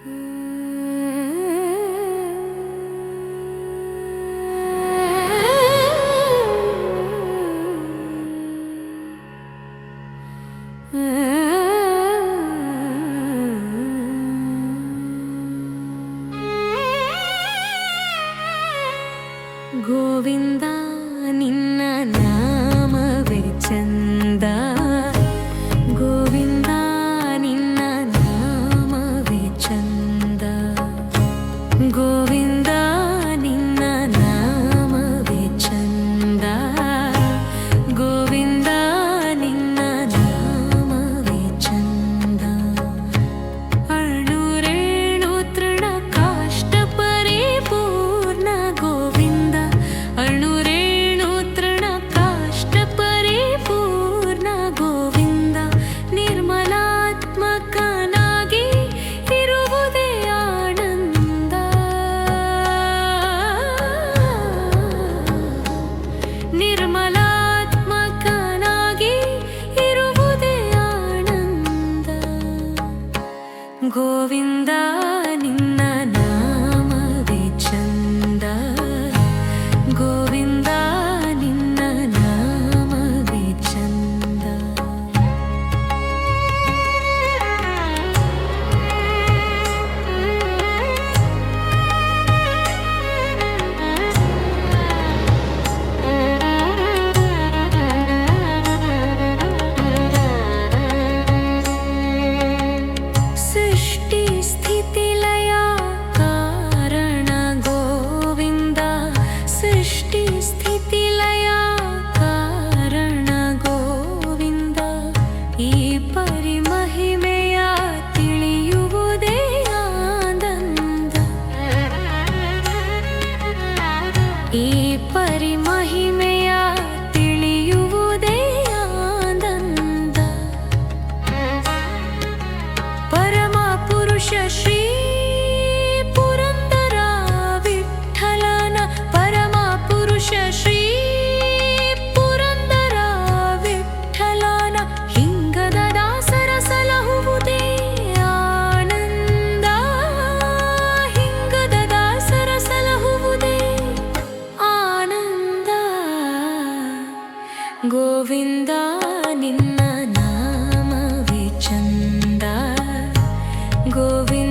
ಗೋವಿಂದ ನಿನ್ನ ನಾಮವೇ ಚಂದ, ಗೋವಿಂದ ನಿನ್ನ ನಾಮವೇ ಚಂದ, ಗೋವಿಂದ ನಿನ್ನ ನಾಮವೇ ಚಂದ, ಗೋವಿಂದ ನಿನ್ನ ನಾಮವೇ ಚಂದ. ಅಣುರೇಣು ತೃಣ ಕಾಷ್ಟ ಪರಿಪೂರ್ಣ ಗೋವಿಂದ, ಅಣುರೇಣು ತೃಣ ಕಾಷ್ಟ ಪರಿಪೂರ್ಣ ಗೋವಿಂದ, ನಿರ್ಮಲಾತ್ಮಕನಾಗಿ ಇರುವುದೇ ಆನಂದ, ನಿರ್ಮಲಾತ್ಮಕನಾಗಿ ಇರುವುದೇ ಆನಂದ. ಗೋವಿಂದ ನಿನ್ನ ನಾಮವೇ ಚಂದ, ಗೋವಿಂದ ನಿನ್ನ ನಾಮವೇ ಚಂದ. ಸೃಷ್ಟಿ ಸ್ಥಿತಿ ಲಯ ಕಾರಣ ಗೋವಿಂದ, ಸೃಷ್ಟಿ ಸ್ಥಿತಿ ಲಯ ಕಾರಣ ಗೋವಿಂದ, ಈ ಪರಿಮಹಿಮೆಯ ತಿಳಿಯುವುದೇ ಆನಂದ, ಈ ಪರಿಮಹಿಮೆಯ ತಿಳಿಯುವುದೇ ಆನಂದ. ಪರಮ ಪುರುಷ ಶ್ರೀ ಪುರಂದರ ವಿಠ್ಠಲನ, ಪರಮ ಪುರುಷ ಶ್ರೀ ಪುರಂದರ ವಿಠ್ಠಲನ, ಹಿಂಗದ ದಾಸರ ಸಲಹುವುದೇ ಆನಂದ, ಹಿಂಗದ ದಾಸರ ಸಲಹುವುದೇ ಆನಂದ. ಗೋವಿಂದ ನಿನ್ನ ನಾಮವೇ ಚಂದ, ಗೋವಿಂದ